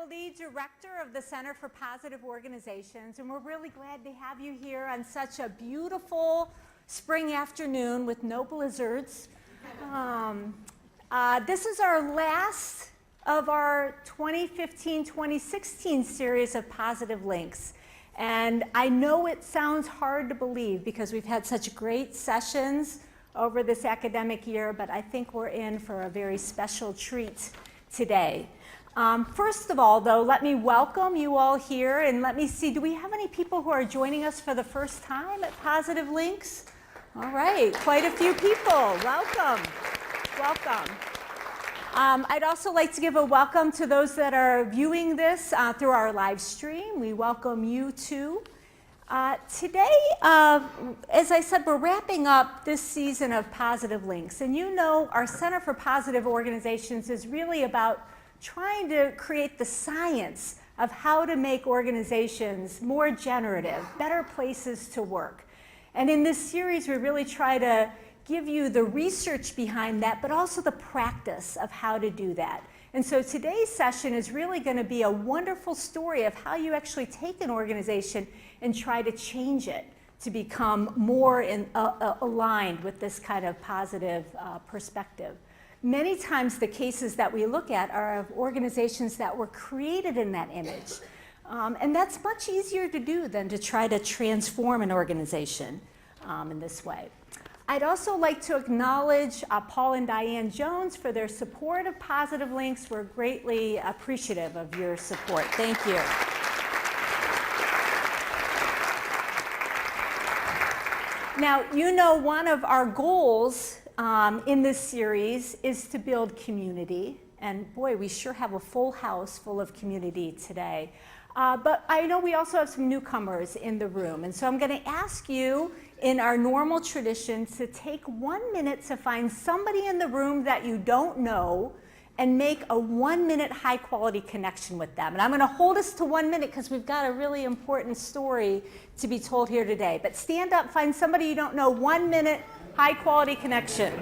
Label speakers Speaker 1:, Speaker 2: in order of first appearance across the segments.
Speaker 1: lead director of the Center for Positive Organizations, and we're really glad to have you here on such a beautiful spring afternoon with no blizzards. This is our last of our 2015-2016 series of Positive Links. And I know it sounds hard to believe because we've had such great sessions over this academic year, but I think we're in for a very special treat today. First of all, though, let me welcome you all here, and let me see, do we have any people who are joining us for the first time at Positive Links? All right, quite a few people. Welcome. Welcome. I'd also like to give a welcome to those that are viewing this through our live stream. We welcome you too. Today, as I said, we're wrapping up this season of Positive Links. And you know, our Center for Positive Organizations is really about trying to create the science of how to make organizations more generative, better places to work. And in this series, we really try to give you the research behind that, but also the practice of how to do that. And so today's session is really going to be a wonderful story of how you actually take an organization and try to change it to become more aligned with this kind of positive perspective. Many times the cases that we look at are of organizations that were created in that image. And that's much easier to do than to try to transform an organization in this way. I'd also like to acknowledge Paul and Diane Jones for their support of Positive Links. We're greatly appreciative of your support. Thank you. Now, you know, one of our goals in this series is to build community. And boy, we sure have a full house full of community today. But I know we also have some newcomers in the room. And so I'm going to ask you, in our normal tradition, to take 1 minute to find somebody in the room that you don't know and make a 1 minute high quality connection with them. And I'm going to hold us to 1 minute because we've got a really important story to be told here today. But stand up, find somebody you don't know, 1 minute high quality connection.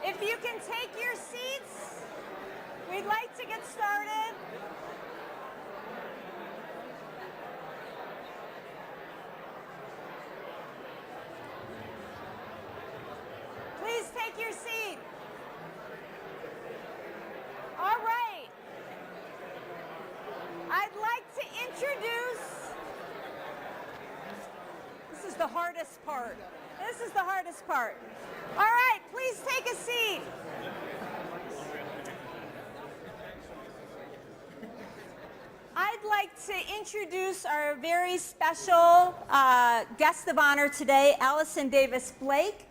Speaker 1: If you can take your seats, we'd like to get started. Please take your seat. All right. I'd like to introduce, this is the hardest part. This is the hardest part. All right, please take a seat. I'd like to introduce our very special guest of honor today, Alison Davis-Blake.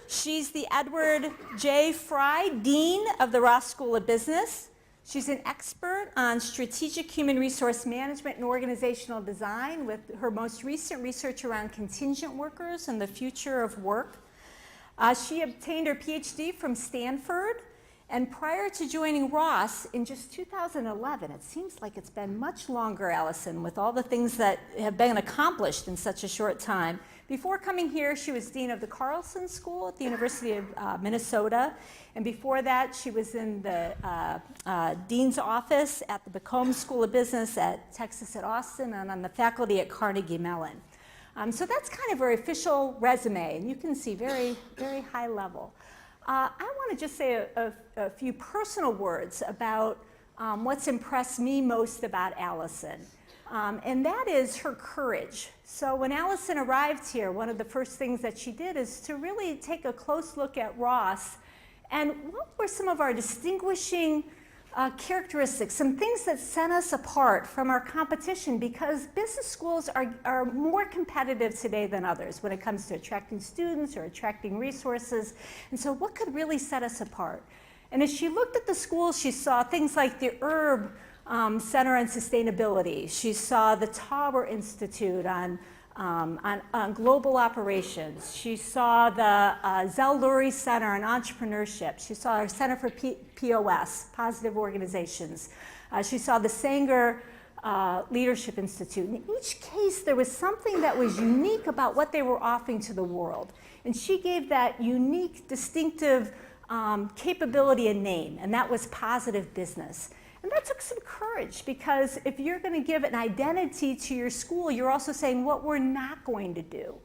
Speaker 1: She's the Edward J. Fry Dean of the Ross School of Business. She's an expert on strategic human resource management and organizational design with her most recent research around contingent workers and the future of work. She obtained her PhD from Stanford And prior to joining Ross in just 2011, it seems like it's been much longer, Alison, with all the things that have been accomplished in such a short time. Before coming here, she was dean of the Carlson School at the University of Minnesota. And before that, she was in the dean's office at the Bacombe School of Business at Texas at Austin and on the faculty at Carnegie Mellon. So that's kind of her official resume, and you can see very, very high level. I want to just say a few personal words about what's impressed me most about Alison, and that is her courage. So when Alison arrived here, one of the first things that she did is to really take a close look at Ross and what were some of our distinguishing characteristics, some things that set us apart from our competition, because business schools are more competitive today than others when it comes to attracting students or attracting resources. And so what could really set us apart? And as she looked at the schools, she saw things like the Herb Center on Sustainability. She saw the Tauber Institute on global operations. She saw the Zell-Lurie Center on Entrepreneurship. She saw our Center for POS, Positive Organizations. She saw the Sanger Leadership Institute. In each case, there was something that was unique about what they were offering to the world. And she gave that unique, distinctive capability a name, and that was positive business. And that took some courage, because if you're going to give an identity to your school, you're also saying what we're not going to do.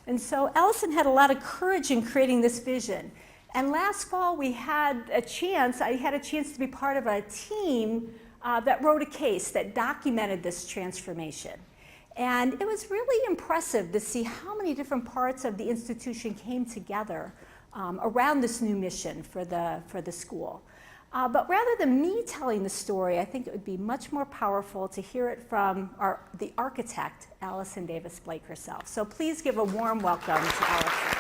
Speaker 1: And so Alison had a lot of courage in creating this vision. And last fall, I had a chance to be part of a team that wrote a case that documented this transformation. And it was really impressive to see how many different parts of the institution came together around this new mission for the school. But rather than me telling the story, I think it would be much more powerful to hear it from the architect, Alison Davis Blake herself. So please give a warm welcome to Alison.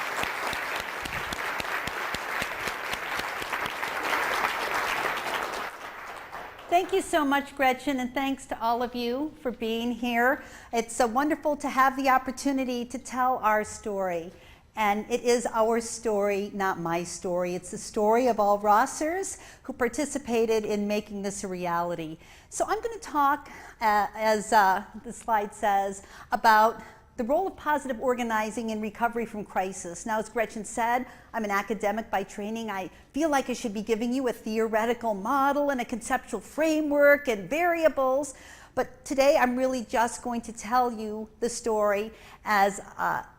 Speaker 2: Thank you so much, Gretchen, and thanks to all of you for being here. It's so wonderful to have the opportunity to tell our story. And it is our story, not my story. It's the story of all Rossers who participated in making this a reality. So I'm going to talk, as the slide says, about the role of positive organizing in recovery from crisis. Now, as Gretchen said, I'm an academic by training. I feel like I should be giving you a theoretical model and a conceptual framework and variables. But today I'm really just going to tell you the story as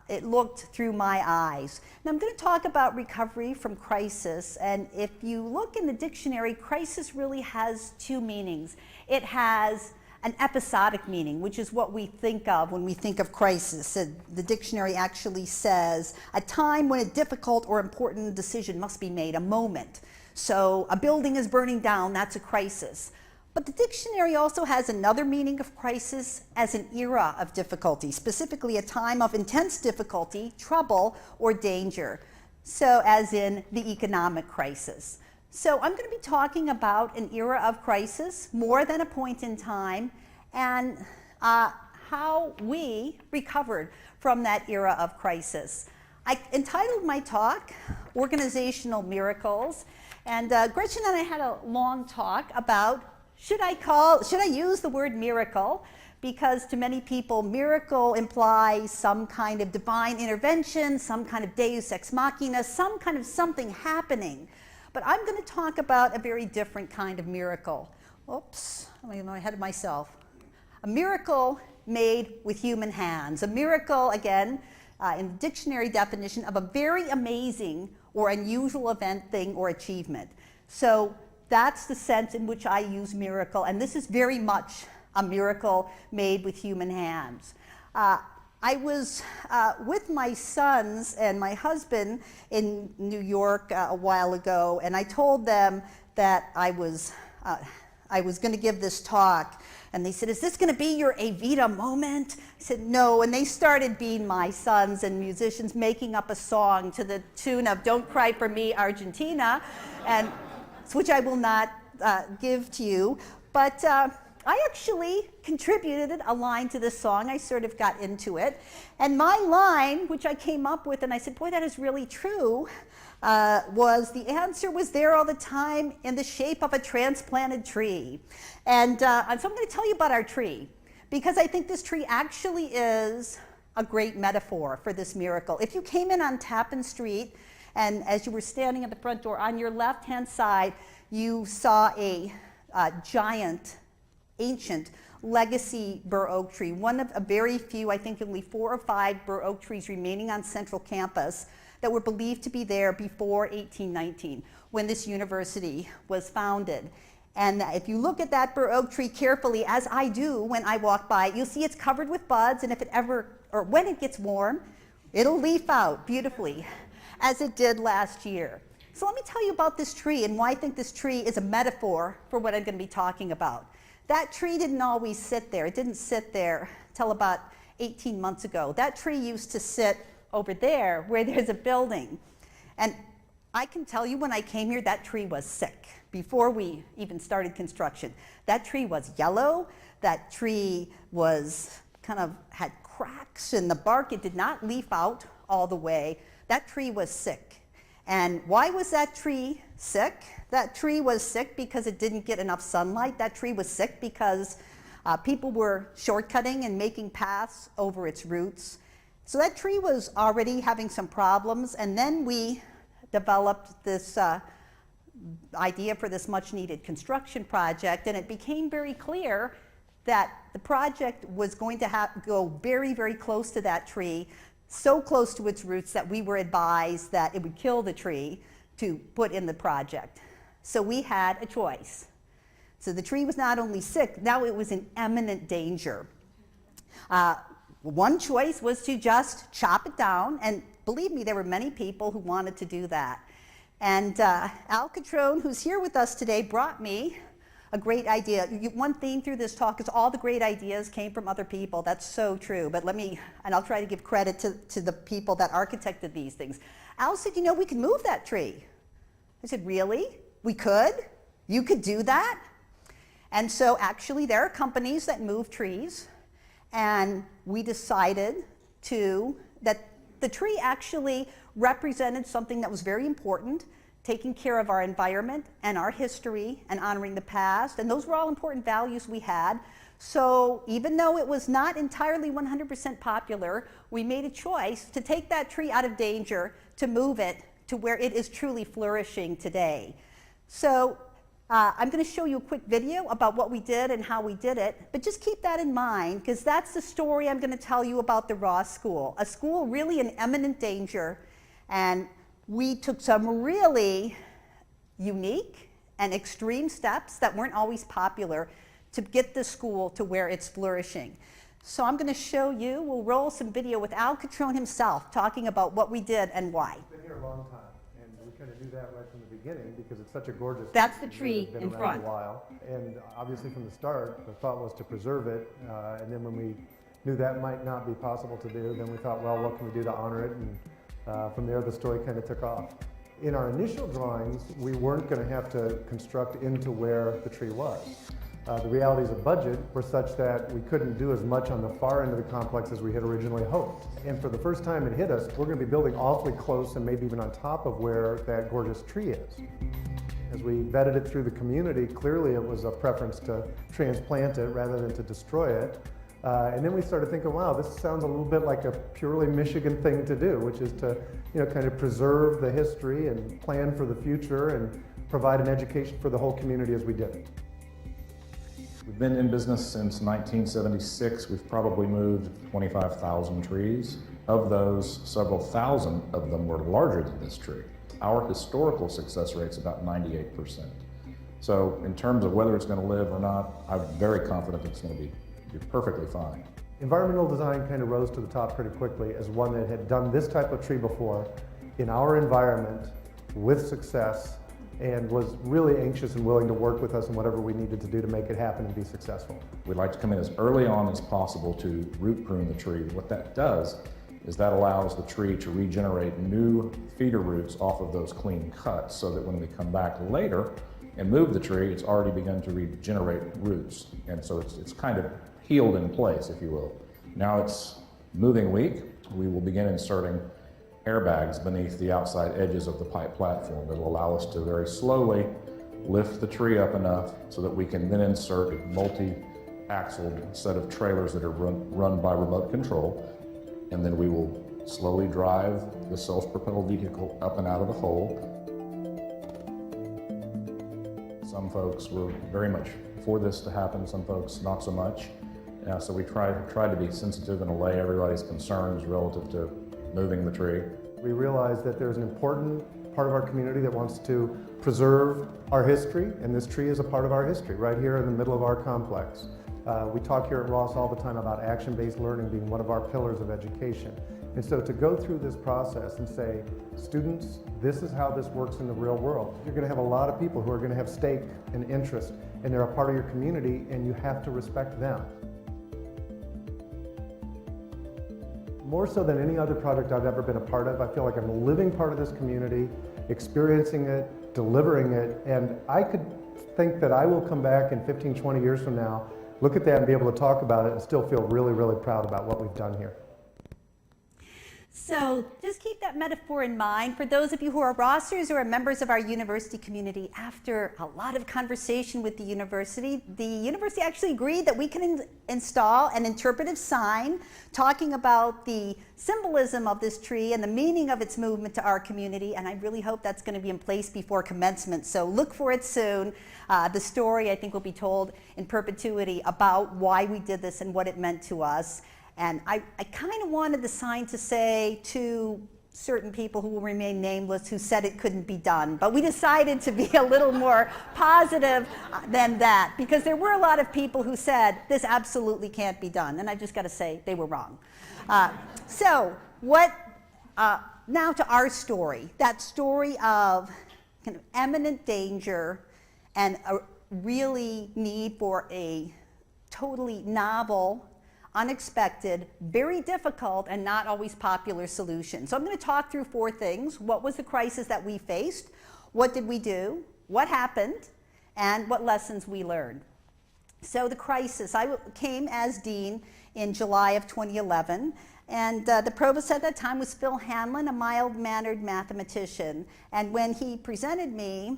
Speaker 2: it looked through my eyes. Now I'm going to talk about recovery from crisis, and if you look in the dictionary, crisis really has two meanings. It has an episodic meaning, which is what we think of when we think of crisis. The dictionary actually says a time when a difficult or important decision must be made, a moment. So a building is burning down, that's a crisis. But the dictionary also has another meaning of crisis as an era of difficulty, specifically a time of intense difficulty, trouble, or danger. So as in the economic crisis. So I'm going to be talking about an era of crisis, more than a point in time, and how we recovered from that era of crisis. I entitled my talk, Organizational Miracles, and Gretchen and I had a long talk about should I use the word miracle? Because to many people, miracle implies some kind of divine intervention, some kind of deus ex machina, some kind of something happening. But I'm going to talk about a very different kind of miracle. Oops, I'm ahead of myself. A miracle made with human hands. A miracle, again, in the dictionary definition of a very amazing or unusual event, thing, or achievement. So that's the sense in which I use miracle, and this is very much a miracle made with human hands. I was with my sons and my husband in New York a while ago, and I told them that I was going to give this talk, and they said, "Is this going to be your Evita moment?" I said, "No," and they started being my sons and musicians, making up a song to the tune of "Don't Cry for Me, Argentina," and which I will not give to you. But I actually contributed a line to this song. I sort of got into it. And my line, which I came up with, and I said, boy, that is really true, was the answer was there all the time in the shape of a transplanted tree. And so I'm going to tell you about our tree, because I think this tree actually is a great metaphor for this miracle. If you came in on Tappan Street, and as you were standing at the front door, on your left-hand side, you saw a giant, ancient legacy bur oak tree, one of a very few, I think only 4 or 5 bur oak trees remaining on Central Campus that were believed to be there before 1819, when this university was founded. And if you look at that bur oak tree carefully, as I do when I walk by, you'll see it's covered with buds, and if it ever, or when it gets warm, it'll leaf out beautifully, as it did last year. So let me tell you about this tree and why I think this tree is a metaphor for what I'm going to be talking about. That tree didn't always sit there. It didn't sit there till about 18 months ago. That tree used to sit over there where there's a building. And I can tell you when I came here, that tree was sick before we even started construction. That tree was yellow. That tree was kind of had cracks in the bark. It did not leaf out all the way. That tree was sick. And why was that tree sick? That tree was sick because it didn't get enough sunlight. That tree was sick because people were shortcutting and making paths over its roots. So that tree was already having some problems, and then we developed this idea for this much needed construction project, and it became very clear that the project was going to go very, very close to that tree, so close to its roots that we were advised that it would kill the tree to put in the project. So we had a choice. So the tree was not only sick, now it was in imminent danger. One choice was to just chop it down, and believe me, there were many people who wanted to do that. And Al Catrone, who's here with us today, brought me a great idea. One theme through this talk is all the great ideas came from other people. That's so true. But I'll try to give credit to the people that architected these things. Al said, we could move that tree. I said, really? We could? You could do that? And so actually there are companies that move trees, and we decided that the tree actually represented something that was very important, taking care of our environment and our history and honoring the past, and those were all important values we had. So even though it was not entirely 100% popular, we made a choice to take that tree out of danger, to move it to where it is truly flourishing today. So I'm going to show you a quick video about what we did and how we did it, but just keep that in mind, because that's the story I'm going to tell you about the Ross School, a school really in imminent danger, and we took some really unique and extreme steps that weren't always popular to get the school to where it's flourishing. So I'm going to show you, we'll roll some video with Al Catrone himself talking about what we did and why.
Speaker 3: It's been here a long time, and we kind of do that right from the beginning because it's such a gorgeous.
Speaker 2: That's the tree
Speaker 3: been
Speaker 2: in
Speaker 3: around
Speaker 2: front.
Speaker 3: A while, and obviously from the start, the thought was to preserve it, and then when we knew that might not be possible to do, then we thought, well, what can we do to honor it? And from there, the story kind of took off. In our initial drawings, we weren't going to have to construct into where the tree was. The realities of budget were such that we couldn't do as much on the far end of the complex as we had originally hoped. And for the first time it hit us, we're going to be building awfully close and maybe even on top of where that gorgeous tree is. As we vetted it through the community, clearly it was a preference to transplant it rather than to destroy it. And then we started thinking, wow, this sounds a little bit like a purely Michigan thing to do, which is to, kind of preserve the history and plan for the future and provide an education for the whole community as we did it.
Speaker 4: We've been in business since 1976. We've probably moved 25,000 trees. Of those, several thousand of them were larger than this tree. Our historical success rate's about 98%. So in terms of whether it's going to live or not, I'm very confident it's going to be perfectly fine.
Speaker 3: Environmental design kind of rose to the top pretty quickly as one that had done this type of tree before in our environment with success, and was really anxious and willing to work with us in whatever we needed to do to make it happen and be successful.
Speaker 4: We'd like to come in as early on as possible to root prune the tree. What that does is that allows the tree to regenerate new feeder roots off of those clean cuts, so that when we come back later, and moved the tree, it's already begun to regenerate roots. And so it's kind of healed in place, if you will. Now it's moving week. We will begin inserting airbags beneath the outside edges of the pipe platform that will allow us to very slowly lift the tree up enough so that we can then insert a multi-axled set of trailers that are run by remote control. And then we will slowly drive the self-propelled vehicle up and out of the hole. Some folks were very much for this to happen, some folks not so much. So we tried to be sensitive and allay everybody's concerns relative to moving the tree.
Speaker 3: We realized that there's an important part of our community that wants to preserve our history, and this tree is a part of our history, right here in the middle of our complex. We talk here at Ross all the time about action-based learning being one of our pillars of education. And so to go through this process and say, students, this is how this works in the real world. You're going to have a lot of people who are going to have stake and interest, and they're a part of your community, and you have to respect them. More so than any other project I've ever been a part of, I feel like I'm a living part of this community, experiencing it, delivering it, and I could think that I will come back in 15, 20 years from now, look at that and be able to talk about it and still feel really, really proud about what we've done here.
Speaker 2: So just keep that metaphor in mind. For those of you who are Rossers or are members of our university community, after a lot of conversation with the university actually agreed that we can install an interpretive sign talking about the symbolism of this tree and the meaning of its movement to our community, and I really hope that's going to be in place before commencement. So look for it soon. The story, I think, will be told in perpetuity about why we did this and what it meant to us. And I kind of wanted the sign to say to certain people who will remain nameless who said it couldn't be done, but we decided to be a little more positive than that, because there were a lot of people who said this absolutely can't be done, and I just got to say they were wrong. Now to our story, that story of kind of imminent danger and a really need for a totally novel, unexpected, very difficult, and not always popular solution. So I'm going to talk through 4 things. What was the crisis that we faced? What did we do? What happened? And what lessons we learned. So the crisis, I came as dean in July of 2011, and the provost at that time was Phil Hanlon, a mild-mannered mathematician. And when he presented me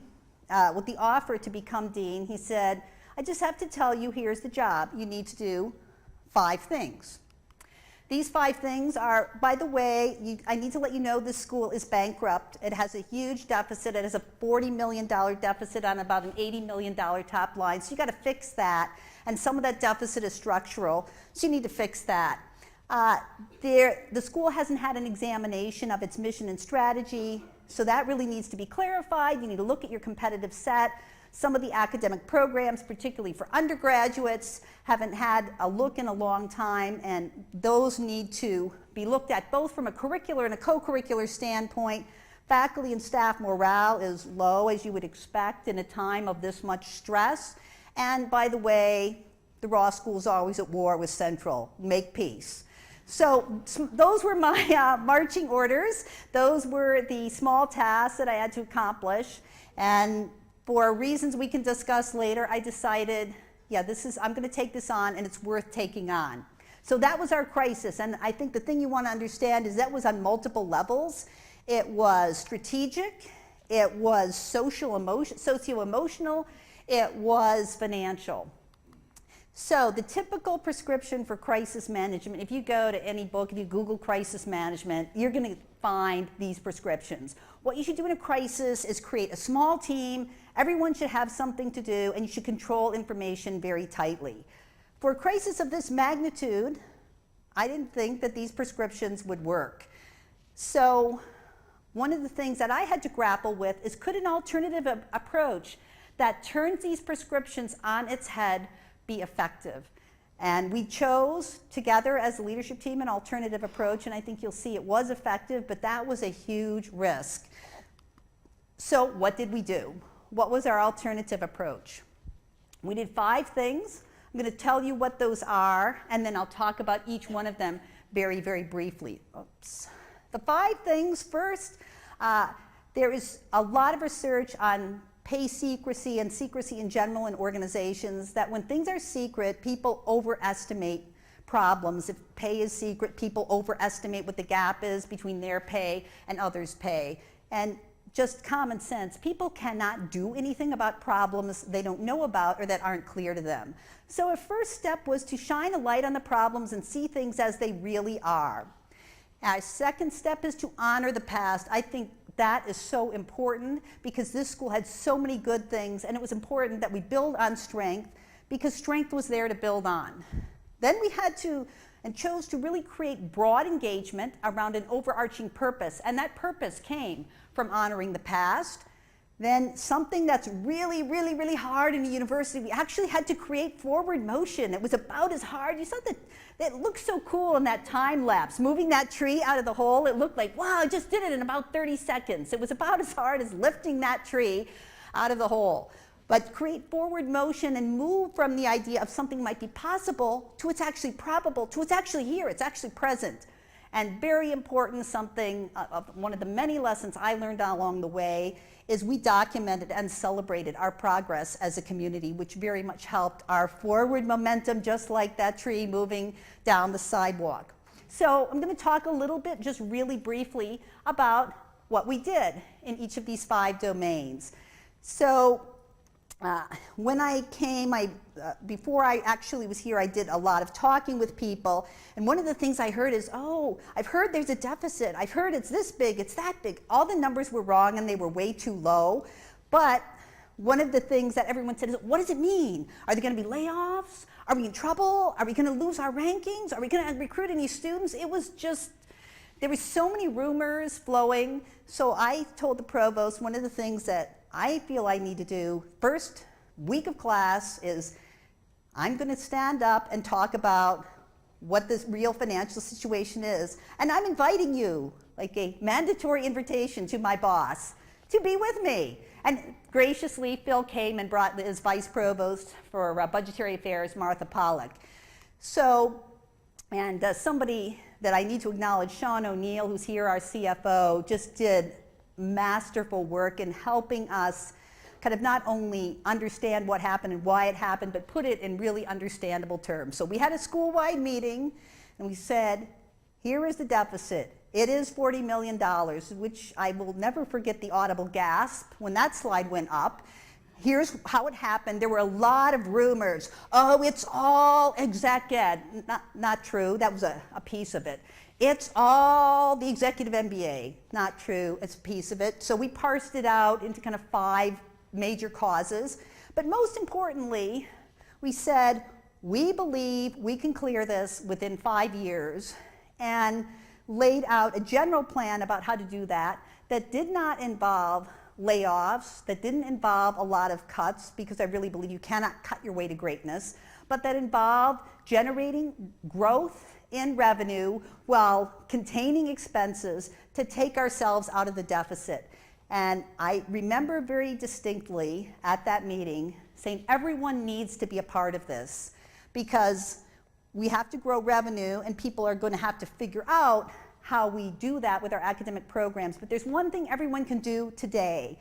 Speaker 2: with the offer to become dean, he said, I just have to tell you, here's the job. You need to do 5 things. These 5 things are, by the way, I need to let you know this school is bankrupt. It has a huge deficit. It has a $40 million deficit on about an $80 million top line. So you got to fix that. And some of that deficit is structural. So you need to fix that. The school hasn't had an examination of its mission and strategy. So that really needs to be clarified. You need to look at your competitive set. Some of the academic programs, particularly for undergraduates, haven't had a look in a long time, and those need to be looked at both from a curricular and a co-curricular standpoint. Faculty and staff morale is low, as you would expect in a time of this much stress. And by the way, the Ross School is always at war with Central. Make peace. So those were my marching orders. Those were the small tasks that I had to accomplish. And for reasons we can discuss later, I decided, yeah, I'm going to take this on, and it's worth taking on. So that was our crisis, and I think the thing you want to understand is that was on multiple levels. It was strategic, it was socio-emotional, it was financial. So the typical prescription for crisis management, if you go to any book, if you Google crisis management, you're going to find these prescriptions. What you should do in a crisis is create a small team. Everyone should have something to do, and you should control information very tightly. For a crisis of this magnitude, I didn't think that these prescriptions would work. So one of the things that I had to grapple with is, could an alternative approach that turns these prescriptions on its head be effective? And we chose together as a leadership team an alternative approach, and I think you'll see it was effective, but that was a huge risk. So what did we do? What was our alternative approach? We did 5 things. I'm going to tell you what those are, and then I'll talk about each one of them very, very briefly. Oops. The 5 things, first, there is a lot of research on pay secrecy and secrecy in general in organizations, that when things are secret, people overestimate problems. If pay is secret, people overestimate what the gap is between their pay and others' pay. And just common sense, people cannot do anything about problems they don't know about or that aren't clear to them. So a first step was to shine a light on the problems and see things as they really are. Our second step is to honor the past. I think that is so important because this school had so many good things, and it was important that we build on strength because strength was there to build on. Then we had to and chose to really create broad engagement around an overarching purpose, and that purpose came from honoring the past. Then something that's really, really, really hard in a university, we actually had to create forward motion. It was about as hard. You saw that it looked so cool in that time lapse, moving that tree out of the hole. It looked like, wow, I just did it in about 30 seconds. It was about as hard as lifting that tree out of the hole. But create forward motion and move from the idea of something might be possible to it's actually probable, to it's actually here, it's actually present. And very important, something, one of the many lessons I learned along the way is we documented and celebrated our progress as a community, which very much helped our forward momentum, just like that tree moving down the sidewalk. So I'm going to talk a little bit, just really briefly, about what we did in each of these 5 domains. So when I came, before I actually was here, I did a lot of talking with people, and one of the things I heard is, oh, I've heard there's a deficit, I've heard it's this big, it's that big. All the numbers were wrong and they were way too low, but one of the things that everyone said is, what does it mean? Are there going to be layoffs? Are we in trouble? Are we going to lose our rankings? Are we going to recruit any students? It was just, there were so many rumors flowing, so I told the provost one of the things that I feel I need to do first week of class is I'm going to stand up and talk about what this real financial situation is. And I'm inviting you, like a mandatory invitation to my boss, to be with me. And graciously, Phil came and brought his vice provost for budgetary affairs, Martha Pollack. So, and somebody that I need to acknowledge, Sean O'Neill, who's here, our CFO, just did masterful work in helping us kind of not only understand what happened and why it happened, but put it in really understandable terms. So we had a school-wide meeting, and we said, here is the deficit. It is $40 million, which I will never forget the audible gasp when that slide went up. Here's how it happened. There were a lot of rumors. Oh, it's all exec ed. Not true. That was a piece of it. It's all the executive MBA. Not true. It's a piece of it. So we parsed it out into kind of 5 major causes. But most importantly, we said, we believe we can clear this within 5 years, and laid out a general plan about how to do that that did not involve layoffs, that didn't involve a lot of cuts, because I really believe you cannot cut your way to greatness, but that involved generating growth in revenue while containing expenses to take ourselves out of the deficit. And I remember very distinctly at that meeting saying everyone needs to be a part of this, because we have to grow revenue and people are going to have to figure out how we do that with our academic programs. But there's one thing everyone can do today.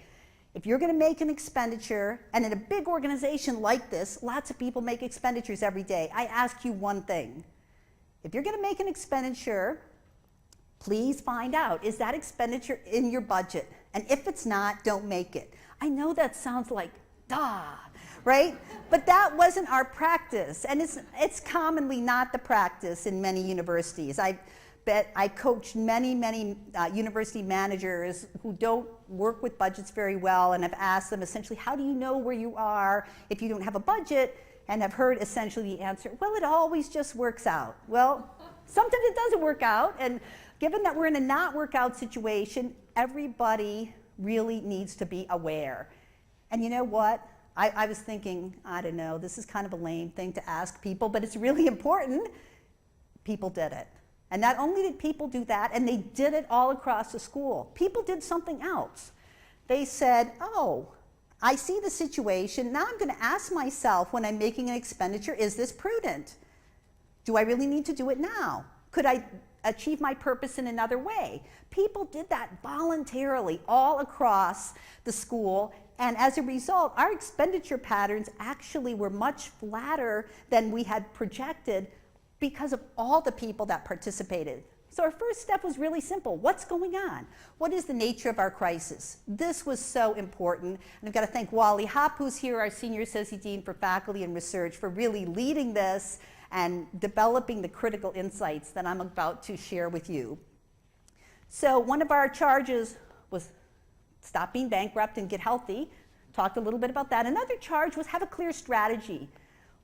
Speaker 2: If you're going to make an expenditure, and in a big organization like this, lots of people make expenditures every day, I ask you one thing. If you're going to make an expenditure, please find out, is that expenditure in your budget? And if it's not, don't make it. I know that sounds like, duh, right? But that wasn't our practice, and it's commonly not the practice in many universities. I coached many university managers who don't work with budgets very well, and I've asked them essentially, how do you know where you are if you don't have a budget? And I've heard essentially the answer, well, it always just works out. Well, sometimes it doesn't work out, and given that we're in a not workout situation, everybody really needs to be aware. And you know what? I was thinking, I don't know, this is kind of a lame thing to ask people, but it's really important. People did it. And not only did people do that, and they did it all across the school, people did something else. They said, oh, I see the situation. Now I'm going to ask myself when I'm making an expenditure, is this prudent? Do I really need to do it now? Could I achieve my purpose in another way? People did that voluntarily all across the school, And as a result, our expenditure patterns actually were much flatter than we had projected because of all the people that participated. So our first step was really simple. What's going on? What is the nature of our crisis? This was so important. And I've got to thank Wally Hopp, who's here, our Senior Associate Dean for Faculty and Research, for really leading this and developing the critical insights that I'm about to share with you. So one of our charges was stop being bankrupt and get healthy. Talked a little bit about that. Another charge was have a clear strategy.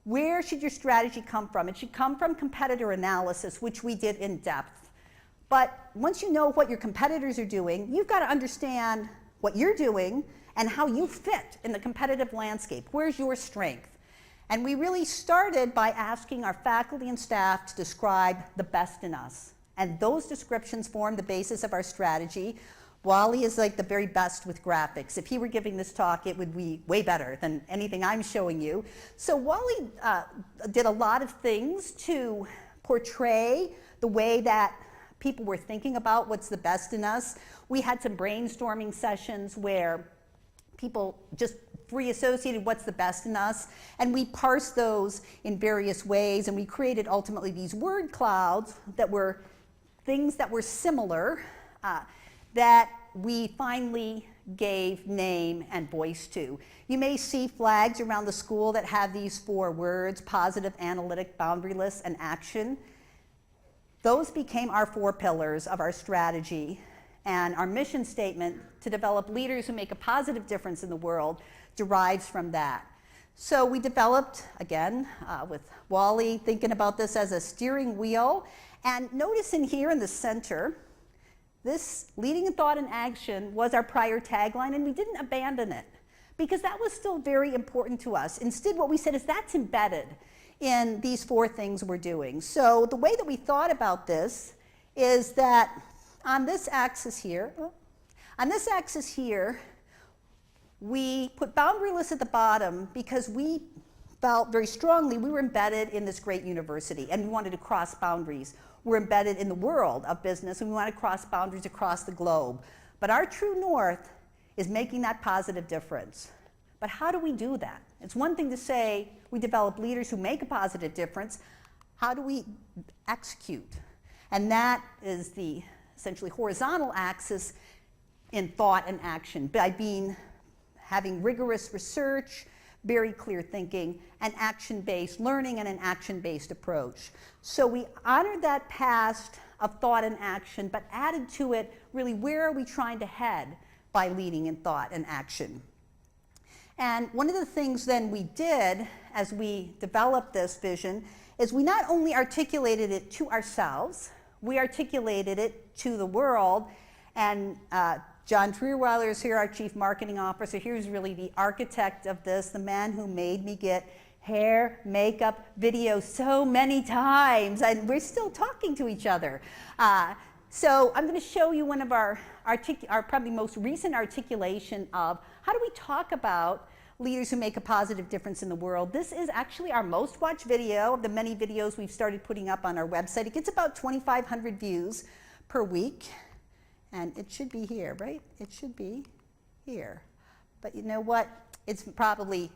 Speaker 2: Where should your strategy come from? It should come from competitor analysis, which we did in depth. But once you know what your competitors are doing, you've got to understand what you're doing and how you fit in the competitive landscape. Where's your strength? And we really started by asking our faculty and staff to describe the best in us. And those descriptions formed the basis of our strategy. Wally is like the very best with graphics. If he were giving this talk, it would be way better than anything I'm showing you. So Wally did a lot of things to portray the way that people were thinking about what's the best in us. We had some brainstorming sessions where people just free associated what's the best in us, and we parsed those in various ways, and we created ultimately these word clouds that were things that were similar that we finally gave name and voice to. You may see flags around the school that have these 4 words: positive, analytic, boundaryless, and action. Those became our 4 pillars of our strategy, and our mission statement to develop leaders who make a positive difference in the world derives from that. So we developed, again, with Wally thinking about this as a steering wheel, and notice in here in the center, this leading in thought and action was our prior tagline, and we didn't abandon it because that was still very important to us. Instead, what we said is that's embedded in these 4 things we're doing. So the way that we thought about this is that on this axis here, we put boundaryless at the bottom because we felt very strongly we were embedded in this great university and we wanted to cross boundaries. We're embedded in the world of business and we want to cross boundaries across the globe. But our true north is making that positive difference. But how do we do that? It's one thing to say we develop leaders who make a positive difference. How do we execute? And that is the essentially horizontal axis in thought and action by having rigorous research, very clear thinking, and action-based learning and an action-based approach. So we honored that past of thought and action, but added to it really where are we trying to head by leading in thought and action. And one of the things then we did as we developed this vision is we not only articulated it to ourselves, we articulated it to the world. And John Trierweiler is here, our Chief Marketing Officer. He's really the architect of this, the man who made me get hair, makeup, video so many times, and we're still talking to each other. So I'm going to show you one of our probably most recent articulation of how do we talk about leaders who make a positive difference in the world. This is actually our most watched video of the many videos we've started putting up on our website. It gets about 2,500 views per week, and it should be here, right? It should be here. But you know what? It's probably,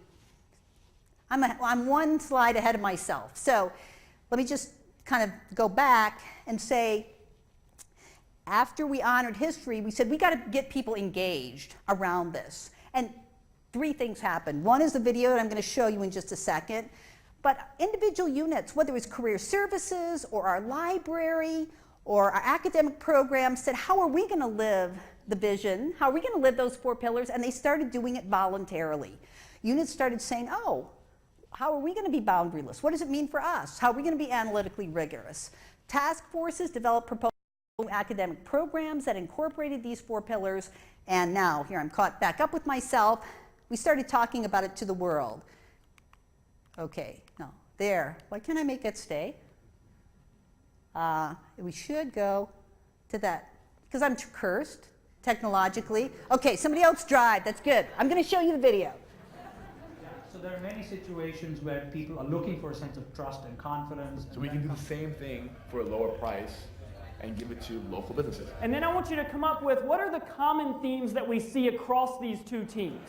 Speaker 2: I'm one slide ahead of myself. So let me just kind of go back and say, after we honored history, we said we got to get people engaged around this. And 3 things happened. One is the video that I'm going to show you in just a second. But individual units, whether it's career services or our library or our academic programs, said, how are we going to live the vision? How are we going to live those 4 pillars? And they started doing it voluntarily. Units started saying, oh, how are we going to be boundaryless? What does it mean for us? How are we going to be analytically rigorous? Task forces developed proposed academic programs that incorporated these 4 pillars. And now, here I'm caught back up with myself. We started talking about it to the world. Okay, no, there. Why can't I make it stay? We should go to that, because I'm cursed technologically. Okay, somebody else drive, that's good. I'm going to show you the video.
Speaker 5: Yeah, so there are many situations where people are looking for a sense of trust and confidence.
Speaker 6: So we can do the same thing for a lower price and give it to local businesses.
Speaker 7: And then I want you to come up with what are the common themes that we see across these 2 teams.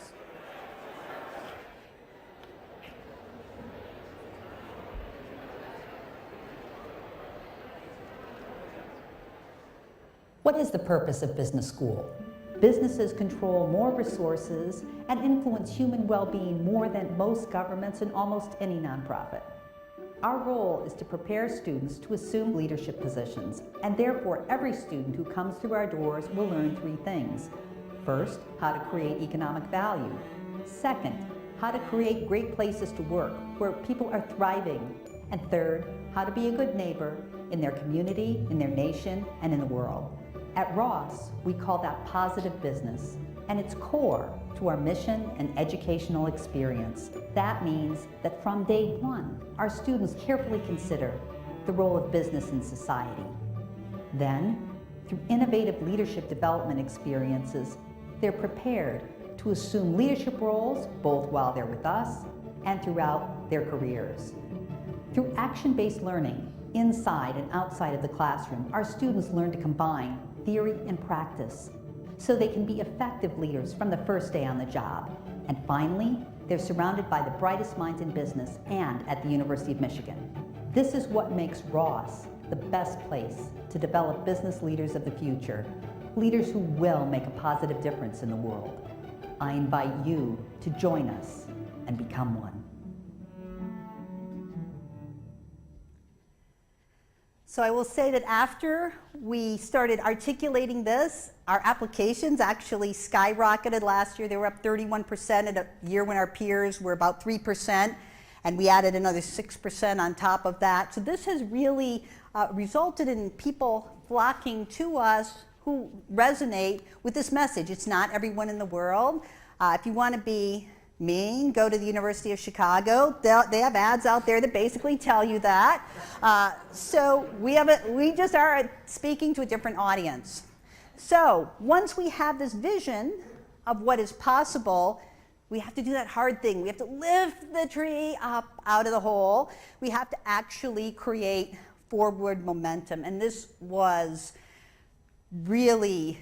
Speaker 2: What is the purpose of business school? Businesses control more resources and influence human well-being more than most governments and almost any nonprofit. Our role is to prepare students to assume leadership positions, and therefore every student who comes through our doors will learn 3 things. First, how to create economic value. Second, how to create great places to work where people are thriving. And third, how to be a good neighbor in their community, in their nation, and in the world. At Ross, we call that positive business, and it's core to our mission and educational experience. That means that from day one, our students carefully consider the role of business in society. Then, through innovative leadership development experiences, they're prepared to assume leadership roles both while they're with us and throughout their careers. Through action-based learning, inside and outside of the classroom, our students learn to combine theory and practice so they can be effective leaders from the first day on the job. And finally, they're surrounded by the brightest minds in business and at the University of Michigan. This is what makes Ross the best place to develop business leaders of the future, leaders who will make a positive difference in the world. I invite you to join us and become one. So I will say that after we started articulating this, our applications actually skyrocketed last year. They were up 31% in a year when our peers were about 3%, and we added another 6% on top of that. So this has really resulted in people flocking to us who resonate with this message. It's not everyone in the world. If you want to be mean, go to the University of Chicago. They have ads out there that basically tell you that. So we just are speaking to a different audience. So once we have this vision of what is possible, we have to do that hard thing. We have to lift the tree up out of the hole. We have to actually create forward momentum. And this was really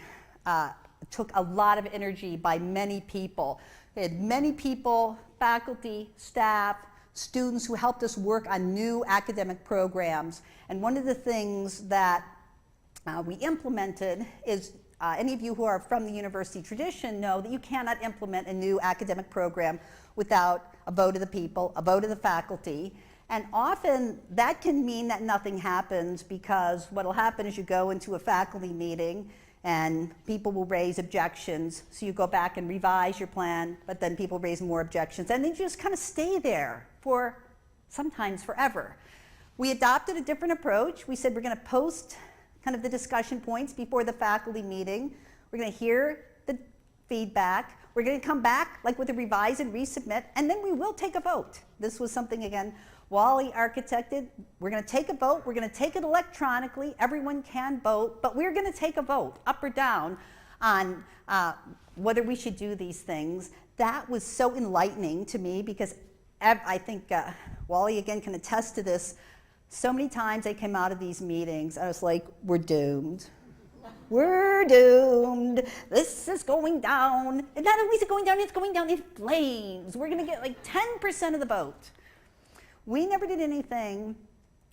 Speaker 2: took a lot of energy by many people. We had many people, faculty, staff, students who helped us work on new academic programs. And one of the things that we implemented is, any of you who are from the university tradition know that you cannot implement a new academic program without a vote of the people, a vote of the faculty. And often that can mean that nothing happens, because what will happen is you go into a faculty meeting and people will raise objections. So you go back and revise your plan, but then people raise more objections. And they just kind of stay there for sometimes forever. We adopted a different approach. We said we're going to post kind of the discussion points before the faculty meeting. We're going to hear the feedback. We're going to come back like with a revise and resubmit, and then we will take a vote. This was something, again, Wally architected. We're going to take a vote. We're going to take it electronically. Everyone can vote, but we're going to take a vote, up or down, on whether we should do these things. That was so enlightening to me, because I think Wally, again, can attest to this. So many times I came out of these meetings, I was like, we're doomed. We're doomed. This is going down. And not only is it going down in flames. We're going to get like 10% of the vote. We never did anything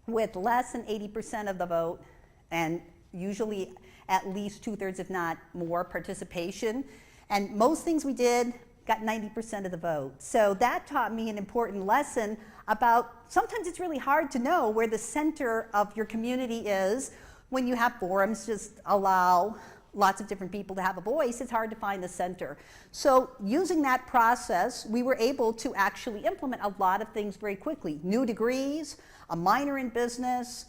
Speaker 2: with less than 80% of the vote, and usually at least 2/3, if not more, participation. And most things we did got 90% of the vote. So that taught me an important lesson about sometimes it's really hard to know where the center of your community is. When you have forums, just allow lots of different people to have a voice, it's hard to find the center. So using that process, we were able to actually implement a lot of things very quickly. New degrees, a minor in business,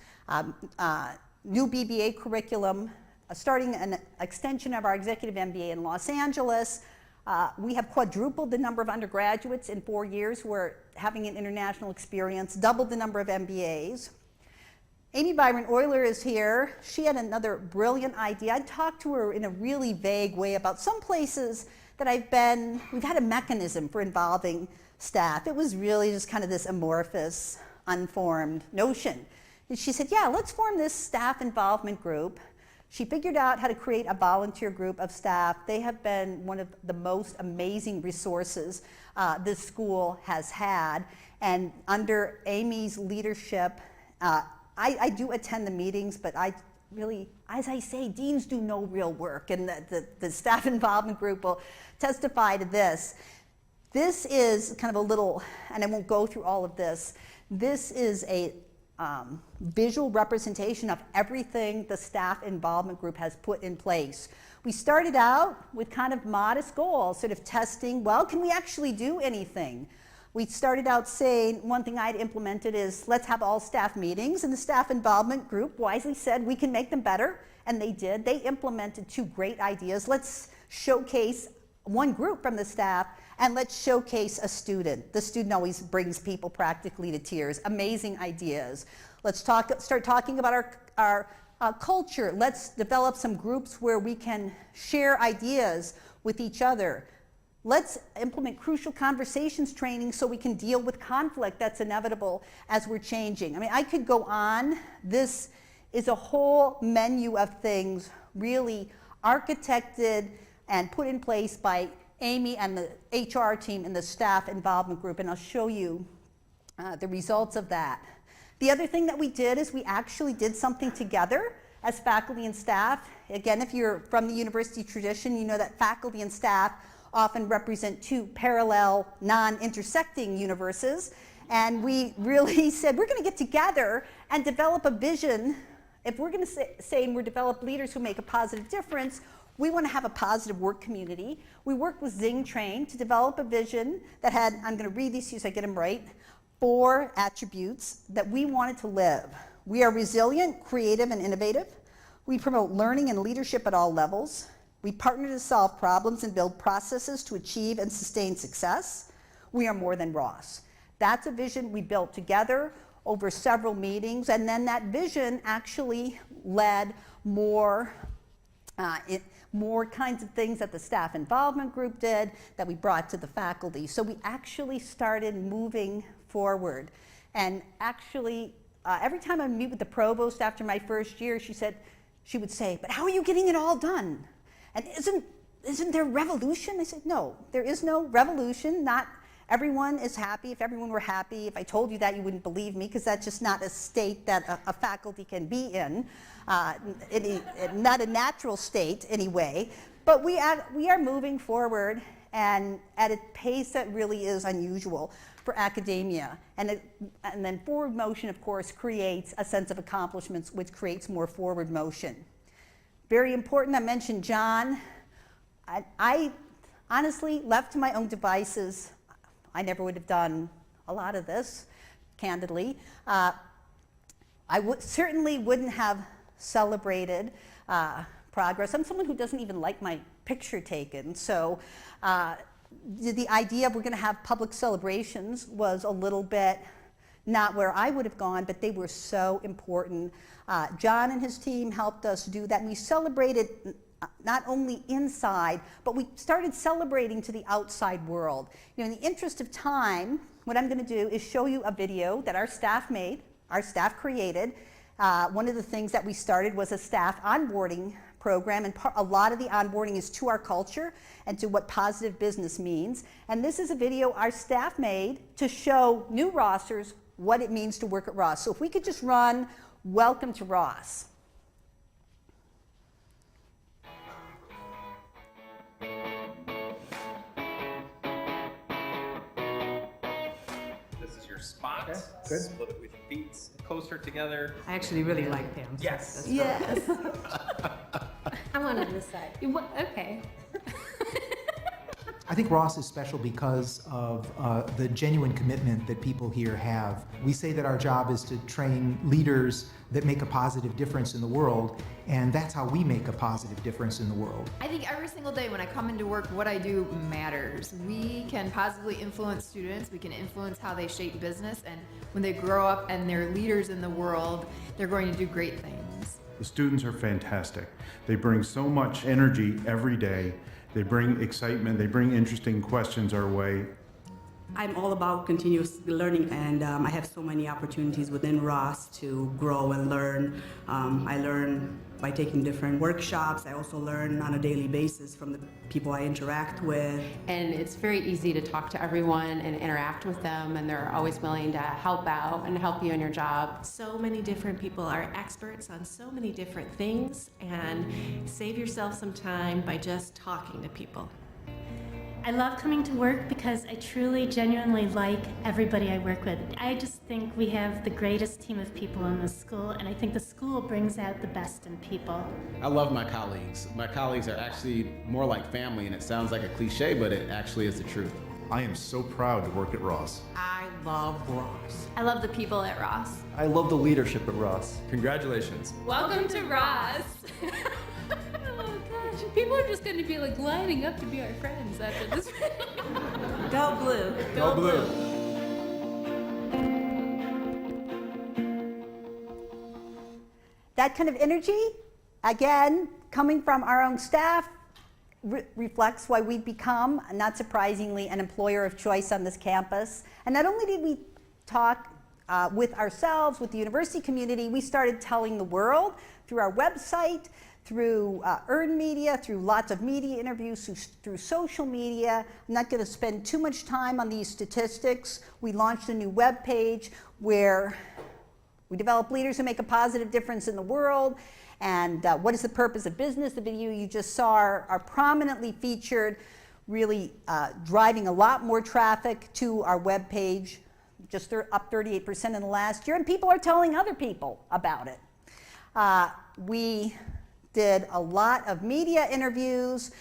Speaker 2: new BBA curriculum, starting an extension of our executive MBA in Los Angeles. We have quadrupled the number of undergraduates in 4 years who are having an international experience, doubled the number of MBAs. Amy Byron Euler is here. She had another brilliant idea. I talked to her in a really vague way about some places that I've been. We've had a mechanism for involving staff. It was really just kind of this amorphous, unformed notion. And she said, yeah, let's form this staff involvement group. She figured out how to create a volunteer group of staff. They have been one of the most amazing resources this school has had. And under Amy's leadership, I do attend the meetings, but really, as I say, deans do no real work, and the staff involvement group will testify to this. This is kind of a little, and I won't go through all of this, this is a visual representation of everything the staff involvement group has put in place. We started out with kind of modest goals, sort of testing, well, can we actually do anything? We started out saying, one thing I'd implemented is, let's have all staff meetings, and the staff involvement group wisely said, we can make them better, and they did. They implemented 2 great ideas. Let's showcase one group from the staff, and let's showcase a student. The student always brings people practically to tears. Amazing ideas. Let's start talking about our culture. Let's develop some groups where we can share ideas with each other. Let's implement crucial conversations training so we can deal with conflict that's inevitable as we're changing. I mean, I could go on. This is a whole menu of things really architected and put in place by Amy and the HR team and the staff involvement group, and I'll show you the results of that. The other thing that we did is we actually did something together as faculty and staff. Again, if you're from the university tradition, you know that faculty and staff often represent 2 parallel, non-intersecting universes, and we really said we're going to get together and develop a vision. If we're going to say we're develop leaders who make a positive difference, we want to have a positive work community. We worked with Zing Train to develop a vision that had, I'm going to read these to you so I get them right, 4 attributes that we wanted to live. We are resilient, creative, and innovative. We promote learning and leadership at all levels. We partner to solve problems and build processes to achieve and sustain success. We are more than Ross. That's a vision we built together over several meetings, and then that vision actually led more kinds of things that the staff involvement group did that we brought to the faculty. So we actually started moving forward. And actually, every time I meet with the provost after my first year, she would say, but how are you getting it all done? And isn't there revolution? I said, no, there is no revolution. Not everyone is happy. If everyone were happy, if I told you that, you wouldn't believe me, because that's just not a state that a faculty can be in. Not a natural state anyway, but we are moving forward, and at a pace that really is unusual for academia. And then forward motion, of course, creates a sense of accomplishments, which creates more forward motion. Very important, I mentioned John. I honestly, left to my own devices, I never would have done a lot of this, candidly. I certainly wouldn't have celebrated progress. I'm someone who doesn't even like my picture taken, so the idea of we're going to have public celebrations was a little bit not where I would have gone, but they were so important. John and his team helped us do that, and we celebrated not only inside, but we started celebrating to the outside world. You know, in the interest of time, what I'm going to do is show you a video that our staff made, our staff created. One of the things that we started was a staff onboarding program, and a lot of the onboarding is to our culture and to what positive business means. And this is a video our staff made to show new Rossers what it means to work at Ross. So if we could just run Welcome to Ross.
Speaker 7: This is your spot.
Speaker 3: Okay, good.
Speaker 7: Split it with your feet closer together.
Speaker 8: I actually really like Pam.
Speaker 7: Yes.
Speaker 2: Yes.
Speaker 1: I'm on this side.
Speaker 8: Okay.
Speaker 9: I think Ross is special because of the genuine commitment that people here have. We say that our job is to train leaders that make a positive difference in the world, and that's how we make a positive difference in the world.
Speaker 10: I think every single day when I come into work, what I do matters. We can positively influence students, we can influence how they shape business, and when they grow up and they're leaders in the world, they're going to do great things.
Speaker 11: The students are fantastic. They bring so much energy every day. They bring excitement, they bring interesting questions our way.
Speaker 12: I'm all about continuous learning, and I have so many opportunities within Ross to grow and learn. I learn by taking different workshops. I also learn on a daily basis from the people I interact with.
Speaker 8: And it's very easy to talk to everyone and interact with them, and they're always willing to help out and help you in your job.
Speaker 13: So many different people are experts on so many different things, and save yourself some time by just talking to people.
Speaker 14: I love coming to work because I truly, genuinely like everybody I work with. I just think we have the greatest team of people in the school, and I think the school brings out the best in people.
Speaker 15: I love my colleagues. My colleagues are actually more like family, and it sounds like a cliche, but it actually is the truth.
Speaker 11: I am so proud to work at Ross.
Speaker 13: I love Ross.
Speaker 10: I love the people at Ross.
Speaker 16: I love the leadership at Ross.
Speaker 15: Congratulations.
Speaker 10: Welcome to Ross.
Speaker 8: Oh gosh, people are just going to be like lining up to be our friends after this.
Speaker 13: Go blue.
Speaker 15: Go blue.
Speaker 2: That kind of energy, again, coming from our own staff, reflects why we've become, not surprisingly, an employer of choice on this campus. And not only did we talk with ourselves, with the university community, we started telling the world through our website, through earned media, through lots of media interviews, through social media. I'm not going to spend too much time on these statistics. We launched a new web page where we develop leaders who make a positive difference in the world. And what is the purpose of business? The video you just saw are prominently featured, really driving a lot more traffic to our web page, just up 38% in the last year, and people are telling other people about it. We did a lot of media interviews.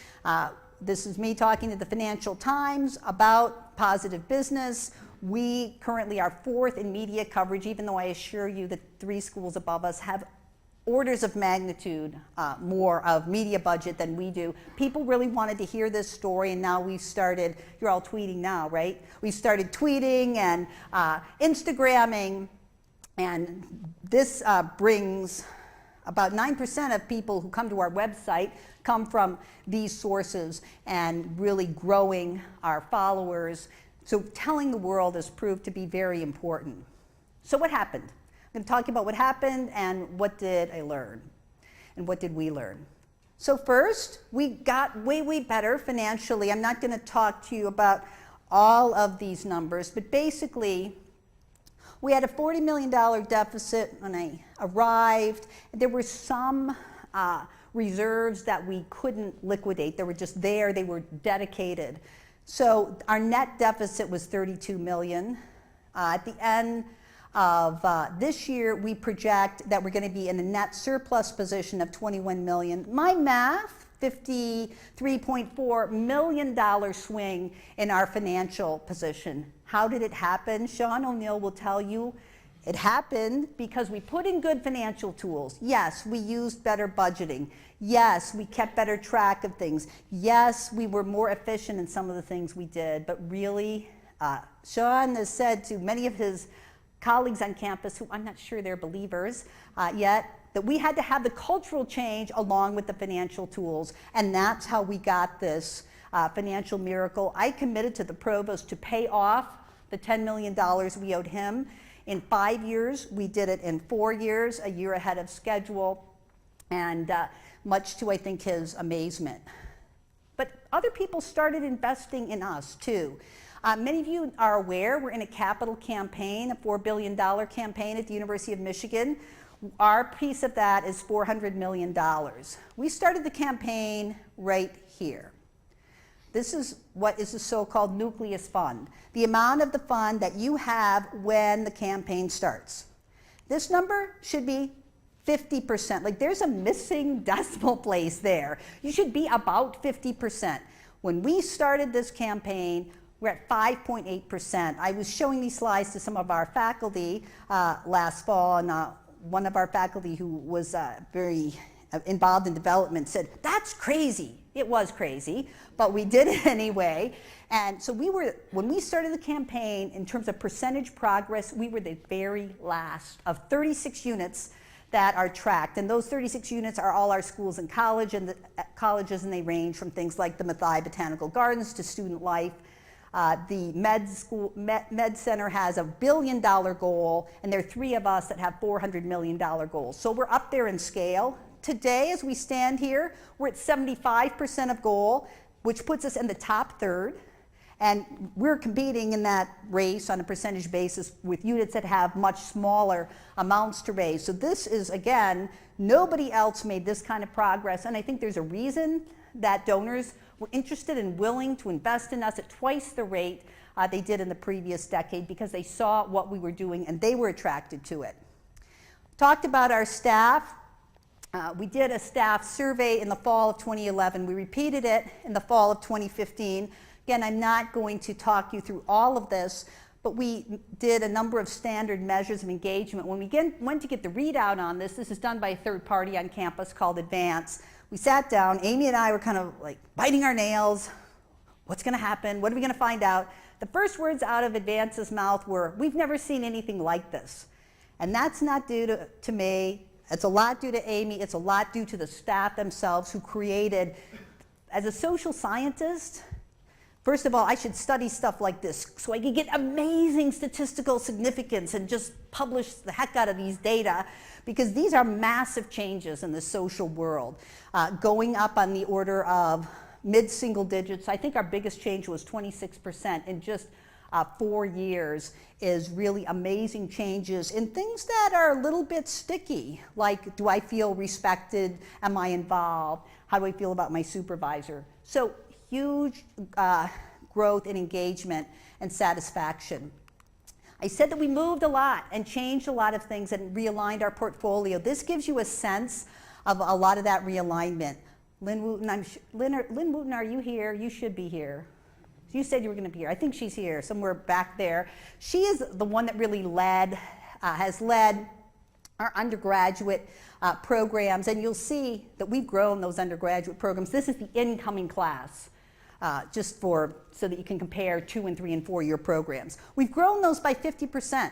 Speaker 2: This is me talking to the Financial Times about positive business. We currently are 4th in media coverage, even though I assure you that 3 schools above us have orders of magnitude more of media budget than we do. People really wanted to hear this story, and now we've started, you're all tweeting now, right? We started tweeting and Instagramming, and this brings about 9% of people who come to our website come from these sources, and really growing our followers. So telling the world has proved to be very important. So what happened? I'm going to talk about what happened and what did I learn and what did we learn. So first, we got way, way better financially. I'm not going to talk to you about all of these numbers, but basically, we had a $40 million deficit when I arrived. There were some reserves that we couldn't liquidate. They were just there. They were dedicated. So our net deficit was $32 million. At the end of this year, we project that we're going to be in a net surplus position of $21 million. My math, $53.4 million swing in our financial position. How did it happen? Sean O'Neill will tell you it happened because we put in good financial tools. Yes, we used better budgeting. Yes, we kept better track of things. Yes, we were more efficient in some of the things we did. But really, Sean has said to many of his colleagues on campus, who I'm not sure they're believers yet, that we had to have the cultural change along with the financial tools. And that's how we got this financial miracle. I committed to the provost to pay off the $10 million we owed him in 5 years. We did it in 4 years, a year ahead of schedule, and much to, I think, his amazement. But other people started investing in us, too. Many of you are aware we're in a capital campaign, a $4 billion campaign at the University of Michigan. Our piece of that is $400 million. We started the campaign right here. This is what is the so-called nucleus fund, the amount of the fund that you have when the campaign starts. This number should be 50%. Like, there's a missing decimal place there. You should be about 50%. When we started this campaign, we're at 5.8%. I was showing these slides to some of our faculty last fall, and one of our faculty who was very involved in development said, "That's crazy." It was crazy, but we did it anyway. And so when we started the campaign, in terms of percentage progress, we were the very last of 36 units that are tracked. And those 36 units are all our schools and colleges, and they range from things like the Mathai Botanical Gardens to Student Life. The Med Center has $1 billion goal, and there are 3 of us that have $400 million goals. So we're up there in scale. Today, as we stand here, we're at 75% of goal, which puts us in the top third. And we're competing in that race on a percentage basis with units that have much smaller amounts to raise. So this is, again, nobody else made this kind of progress. And I think there's a reason that donors were interested and willing to invest in us at twice the rate they did in the previous decade, because they saw what we were doing and they were attracted to it. Talked about our staff. We did a staff survey in the fall of 2011. We repeated it in the fall of 2015. Again, I'm not going to talk you through all of this, but we did a number of standard measures of engagement. When we went to get the readout on this is done by a third party on campus called Advance. We sat down, Amy and I were kind of like biting our nails. What's going to happen? What are we going to find out? The first words out of Advance's mouth were, we've never seen anything like this. And that's not due to me. It's a lot due to Amy. It's a lot due to the staff themselves who created, as a social scientist, first of all, I should study stuff like this so I could get amazing statistical significance and just publish the heck out of these data, because these are massive changes in the social world, going up on the order of mid-single digits. I think our biggest change was 26% in just 4 years is really amazing changes in things that are a little bit sticky, like do I feel respected, am I involved, how do I feel about my supervisor. So huge growth in engagement and satisfaction. I said that we moved a lot and changed a lot of things and realigned our portfolio. This gives you a sense of a lot of that realignment. Lynn Wooten, are you here? You should be here. You said you were going to be here. I think she's here, somewhere back there. She is the one that really has led our undergraduate programs, and you'll see that we've grown those undergraduate programs. This is the incoming class, just so that you can compare 2 and 3 and 4 year programs. We've grown those by 50%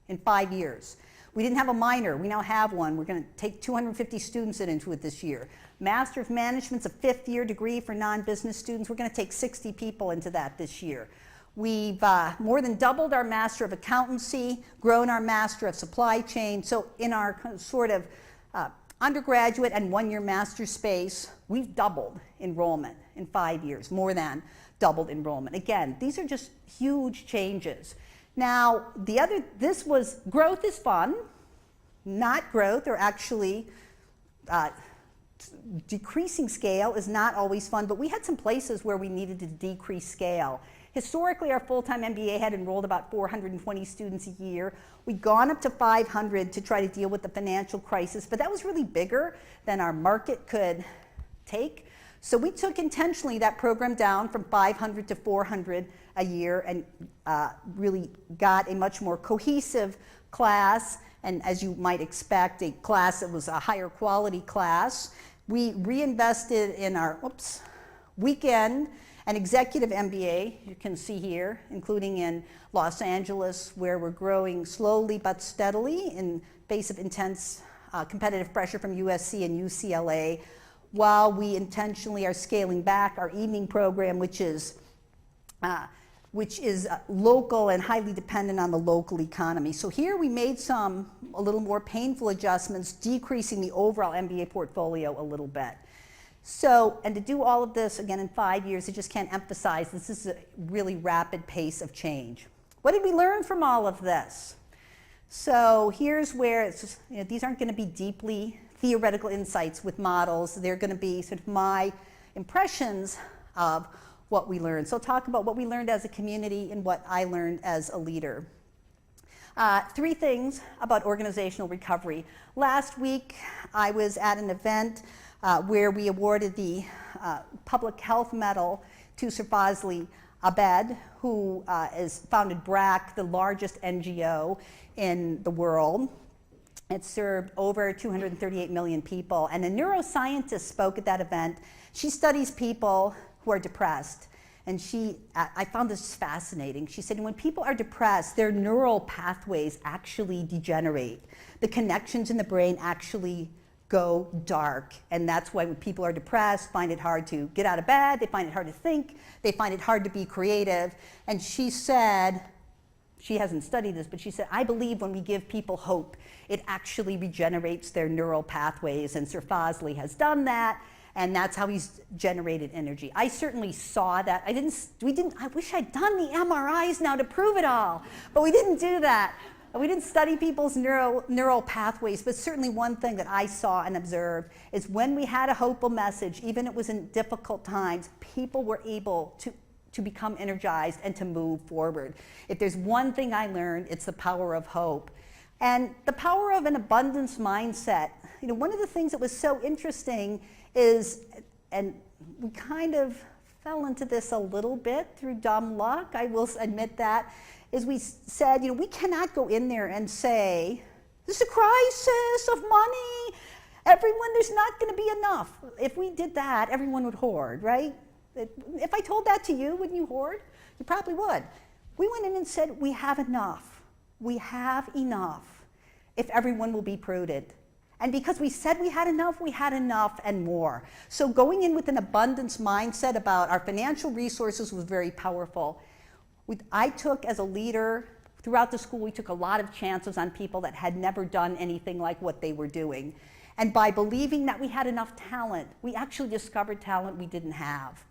Speaker 2: in 5 years. We didn't have a minor. We now have one. We're going to take 250 students into it this year. Master of Management's a 5th year degree for non-business students. We're going to take 60 people into that this year. We've more than doubled our Master of Accountancy, grown our Master of Supply Chain. So in our sort of undergraduate and 1-year master space, we've doubled enrollment in 5 years, more than doubled enrollment. Again, these are just huge changes. Now, growth is fun, not growth, or actually decreasing scale is not always fun, but we had some places where we needed to decrease scale. Historically, our full-time MBA had enrolled about 420 students a year. We'd gone up to 500 to try to deal with the financial crisis, but that was really bigger than our market could take. So we took intentionally that program down from 500 to 400 a year and really got a much more cohesive class, and as you might expect, a class that was a higher quality class. We reinvested in our weekend and executive MBA, you can see here, including in Los Angeles, where we're growing slowly but steadily in face of intense competitive pressure from USC and UCLA, while we intentionally are scaling back our evening program, which is local and highly dependent on the local economy. So here we made a little more painful adjustments, decreasing the overall MBA portfolio a little bit. So, and to do all of this, again, in 5 years, I just can't emphasize this is a really rapid pace of change. What did we learn from all of this? So here's where these aren't going to be deeply theoretical insights with models. They're going to be sort of my impressions of what we learned. So talk about what we learned as a community and what I learned as a leader. 3 things about organizational recovery. Last week, I was at an event where we awarded the Public Health Medal to Sir Fazli Abed, who has founded BRAC, the largest NGO in the world. It served over 238 million people. And a neuroscientist spoke at that event. She studies people who are depressed. And I found this fascinating. She said, when people are depressed, their neural pathways actually degenerate. The connections in the brain actually go dark. And that's why when people are depressed, find it hard to get out of bed, they find it hard to think, they find it hard to be creative. And she said, she hasn't studied this, but she said, I believe when we give people hope, it actually regenerates their neural pathways. And Sir Fosli has done that, and that's how he's generated energy. I certainly saw that. I wish I'd done the MRIs now to prove it all, but we didn't do that. We didn't study people's neural pathways, but certainly one thing that I saw and observed is when we had a hopeful message, even if it was in difficult times, people were able to become energized and to move forward. If there's one thing I learned, it's the power of hope. And the power of an abundance mindset. You know, one of the things that was so interesting is, and we kind of fell into this a little bit through dumb luck, I will admit that, is we said, you know, we cannot go in there and say, there's a crisis of money, there's not going to be enough. If we did that, everyone would hoard, right? If I told that to you, wouldn't you hoard? You probably would. We went in and said, we have enough. We have enough if everyone will be prudent. And because we said we had enough and more. So going in with an abundance mindset about our financial resources was very powerful. I took, as a leader, throughout the school, we took a lot of chances on people that had never done anything like what they were doing. And by believing that we had enough talent, we actually discovered talent we didn't have.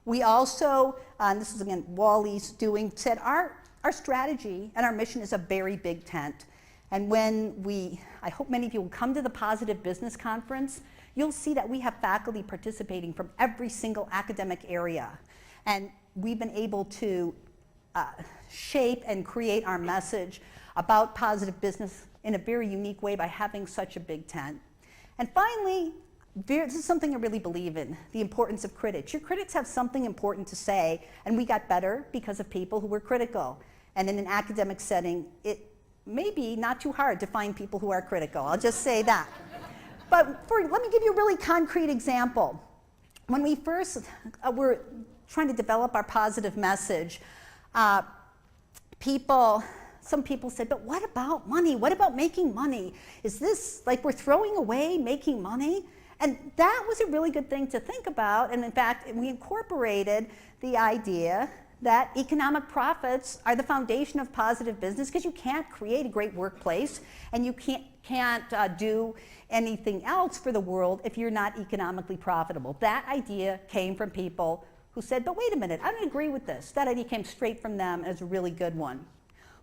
Speaker 2: We also, and this is again Wally's doing, said our strategy and our mission is a very big tent. And I hope many of you will come to the Positive Business Conference, you'll see that we have faculty participating from every single academic area. And we've been able to shape and create our message about positive business in a very unique way by having such a big tent. And finally, this is something I really believe in, the importance of critics. Your critics have something important to say, and we got better because of people who were critical. And in an academic setting, it may be not too hard to find people who are critical. I'll just say that. But let me give you a really concrete example. When we first were trying to develop our positive message, some people said, but what about money? What about making money? Is this like we're throwing away making money? And that was a really good thing to think about. And in fact, we incorporated the idea that economic profits are the foundation of positive business, because you can't create a great workplace and you can't do anything else for the world if you're not economically profitable. That idea came from people who said, but wait a minute, I don't agree with this. That idea came straight from them as a really good one.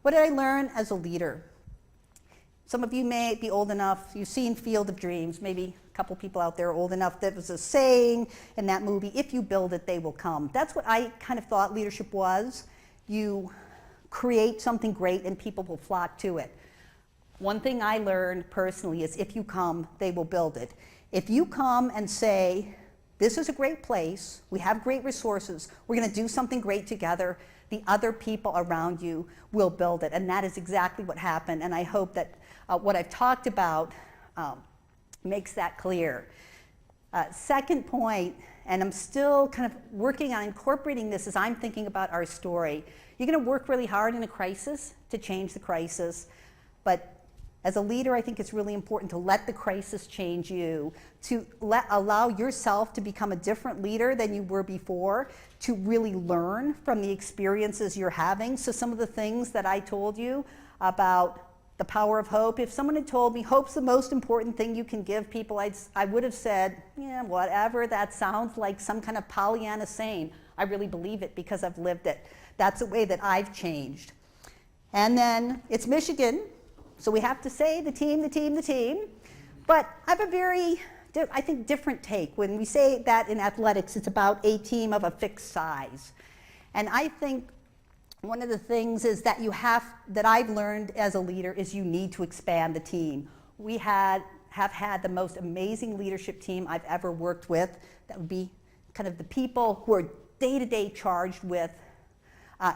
Speaker 2: What did I learn as a leader? Some of you may be old enough, you've seen Field of Dreams, maybe a couple people out there are old enough. That was a saying in that movie, if you build it, they will come. That's what I kind of thought leadership was. You create something great and people will flock to it. One thing I learned personally is if you come, they will build it. If you come and say, this is a great place, we have great resources, we're going to do something great together, the other people around you will build it. And that is exactly what happened. And I hope that what I've talked about makes that clear. Second point, and I'm still kind of working on incorporating this as I'm thinking about our story. You're going to work really hard in a crisis to change the crisis, but as a leader, I think it's really important to let the crisis change you, to allow yourself to become a different leader than you were before, to really learn from the experiences you're having. So some of the things that I told you about the power of hope, if someone had told me hope's the most important thing you can give people, I would have said, yeah, whatever, that sounds like some kind of Pollyanna saying. I really believe it because I've lived it. That's the way that I've changed. And then it's Michigan. So we have to say the team. But I have a very, I think, different take. When we say that in athletics, it's about a team of a fixed size. And I think one of the things is that that I've learned as a leader is you need to expand the team. We have had the most amazing leadership team I've ever worked with. That would be kind of the people who are day-to-day charged with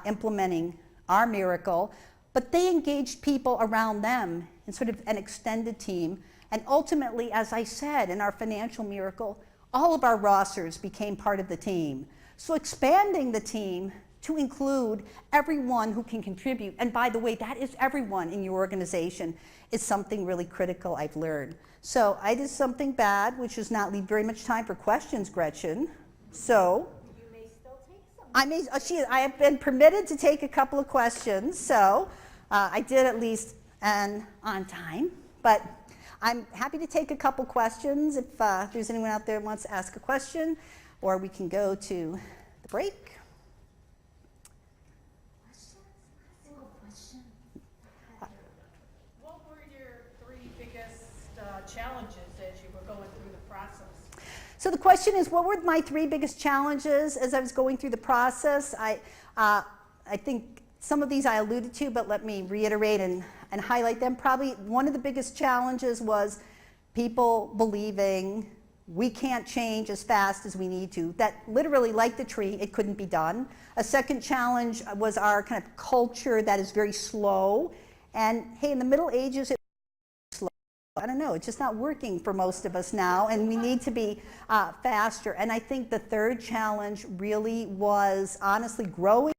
Speaker 2: implementing our miracle. But they engaged people around them in sort of an extended team. And ultimately, as I said, in our financial miracle, all of our Rossers became part of the team. So expanding the team to include everyone who can contribute. And by the way, that is everyone in your organization, is something really critical I've learned. So I did something bad, which does not leave very much time for questions, Gretchen. So
Speaker 1: You may still take some.
Speaker 2: I have been permitted to take a couple of questions, so I did at least and on time. But I'm happy to take a couple questions if there's anyone out there who wants to ask a question, or we can go to the break.
Speaker 17: What were your three biggest challenges as you were going through the process?
Speaker 2: So the question is, what were my three biggest challenges as I was going through the process? I think some of these I alluded to, but let me reiterate and highlight them. Probably one of the biggest challenges was people believing we can't change as fast as we need to. That literally, like the tree, it couldn't be done. A second challenge was our kind of culture that is very slow. And hey, in the Middle Ages, it was slow. I don't know, it's just not working for most of us now, and we need to be faster. And I think the third challenge really was honestly growing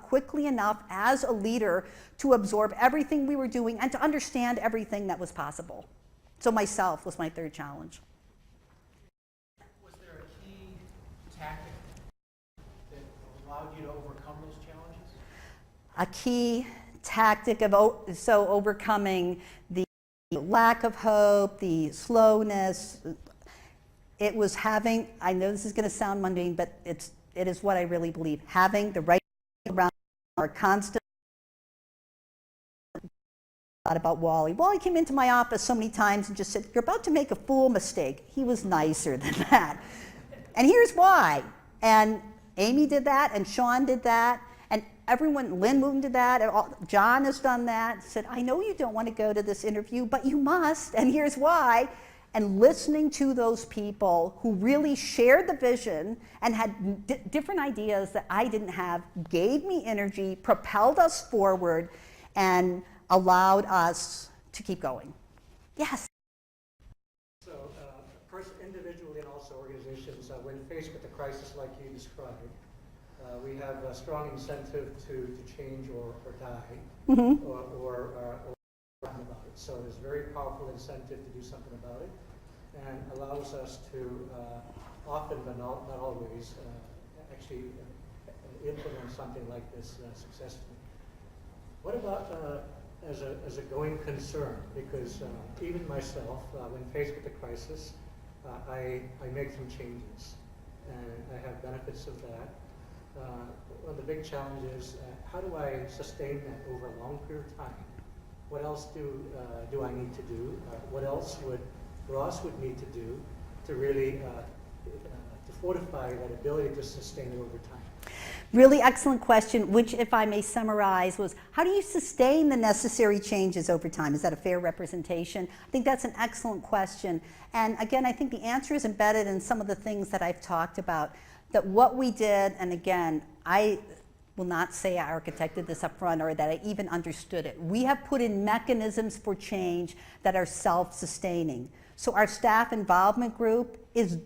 Speaker 2: quickly enough as a leader to absorb everything we were doing and to understand everything that was possible. So myself was my third challenge.
Speaker 5: Was there a key tactic that allowed you to overcome those challenges?
Speaker 2: A key tactic of overcoming the lack of hope, the slowness, it was having, I know this is going to sound mundane, but it is what I really believe, having the right around our constant. Thought about Wally. Wally came into my office so many times and just said, "You're about to make a fool mistake." He was nicer than that. And here's why. And Amy did that, and Sean did that, and everyone, Lynn Moon did that, and John has done that. Said, "I know you don't want to go to this interview, but you must, and here's why." And listening to those people who really shared the vision and had different ideas that I didn't have gave me energy, propelled us forward, and allowed us to keep going. Yes?
Speaker 18: So, individually and also organizations, when faced with a crisis like you described, we have a strong incentive to change or die,
Speaker 2: Mm-hmm.
Speaker 18: or about it. So there's a very powerful incentive to do something about it, and allows us to often, but not always, actually implement something like this successfully. What about as a going concern? Because even myself, when faced with a crisis, I make some changes, and I have benefits of that. One of the big challenges, how do I sustain that over a long period of time? What else do I need to do? What else would Ross need to do to really to fortify that ability to sustain it over time?
Speaker 2: Really excellent question, which, if I may summarize, was how do you sustain the necessary changes over time? Is that a fair representation? I think that's an excellent question. And again, I think the answer is embedded in some of the things that I've talked about. That what we did, and again, I will not say I architected this up front or that I even understood it. We have put in mechanisms for change that are self-sustaining. So our staff involvement group is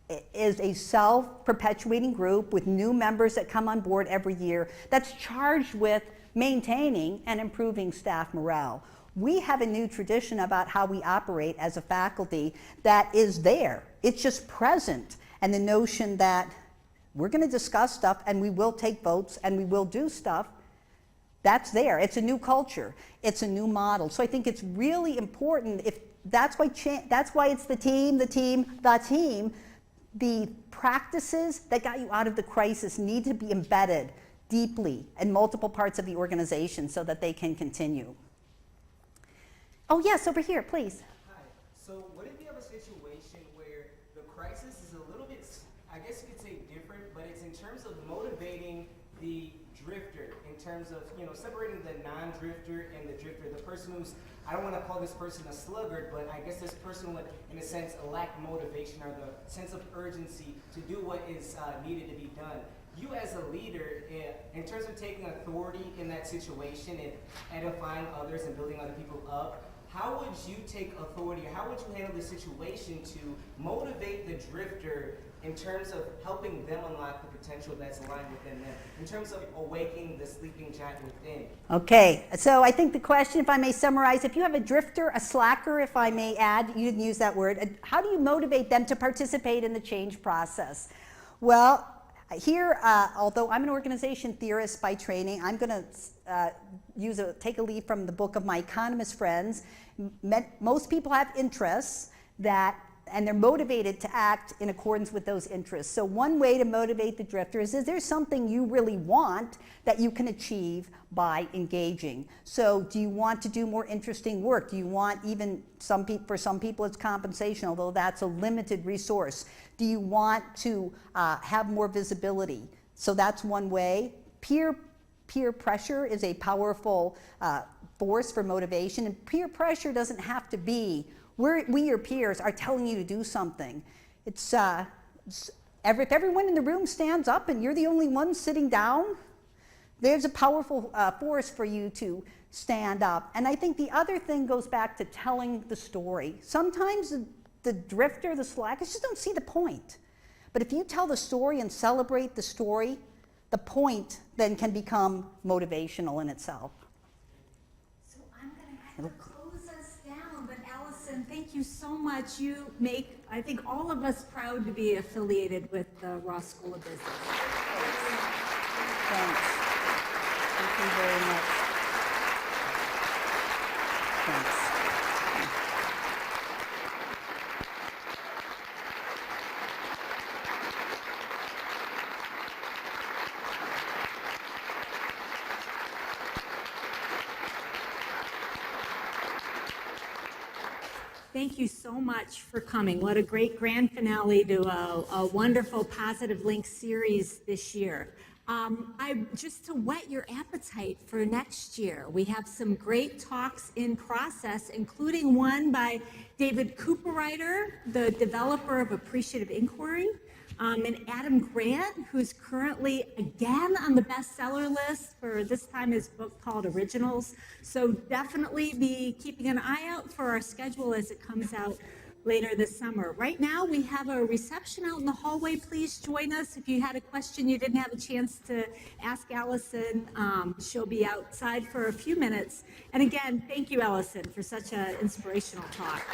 Speaker 2: a self-perpetuating group with new members that come on board every year that's charged with maintaining and improving staff morale. We have a new tradition about how we operate as a faculty that is there. It's just present. And the notion that we're going to discuss stuff and we will take votes and we will do stuff, that's there. It's a new culture. It's a new model. So I think it's really important. If that's why it's the team. The practices that got you out of the crisis need to be embedded deeply in multiple parts of the organization so that they can continue. Oh yes, over here, please.
Speaker 19: Hi. So what if you have a situation where the crisis is a little bit, I guess you could say different, but it's in terms of motivating the drifter, in terms of, separating the non-drifter and the drifter, the person who's, I don't want to call this person a sluggard, but I guess this person would, in a sense, lack motivation or the sense of urgency to do what is needed to be done. You as a leader, in terms of taking authority in that situation and edifying others and building other people up, how would you take authority, or how would you handle the situation to motivate the drifter in terms of helping them unlock the potential that's aligned within them, in terms of awakening the sleeping giant within?
Speaker 2: Okay, so I think the question, if I may summarize, if you have a drifter, a slacker, if I may add, you didn't use that word, how do you motivate them to participate in the change process? Well, here, although I'm an organization theorist by training, I'm going to take a lead from the book of my economist friends. Most people have interests and they're motivated to act in accordance with those interests. So one way to motivate the drifter is there something you really want that you can achieve by engaging? So do you want to do more interesting work? Do you want for some people it's compensation, although that's a limited resource. Do you want to have more visibility? So that's one way. Peer pressure is a powerful force for motivation, and peer pressure doesn't have to be we, your peers, are telling you to do something. If everyone in the room stands up and you're the only one sitting down, there's a powerful force for you to stand up. And I think the other thing goes back to telling the story. Sometimes the drifter, the slackers, just don't see the point. But if you tell the story and celebrate the story, the point then can become motivational in itself.
Speaker 1: So I'm going to have to close us down, but Alison, thank you so much. You make, I think, all of us proud to be affiliated with the Ross School of Business.
Speaker 2: Thanks. Thank you very much. Thanks.
Speaker 1: Thank you so much for coming. What a great grand finale to a wonderful Positive Link series this year. Just to whet your appetite for next year, we have some great talks in process, including one by David Cooperrider, the developer of Appreciative Inquiry, and Adam Grant, who's currently again on the bestseller list for this time his book called Originals. So definitely be keeping an eye out for our schedule as it comes out later this summer. Right now we have a reception out in the hallway. Please join us. If you had a question you didn't have a chance to ask Alison, she'll be outside for a few minutes. And again, thank you, Alison, for such an inspirational talk.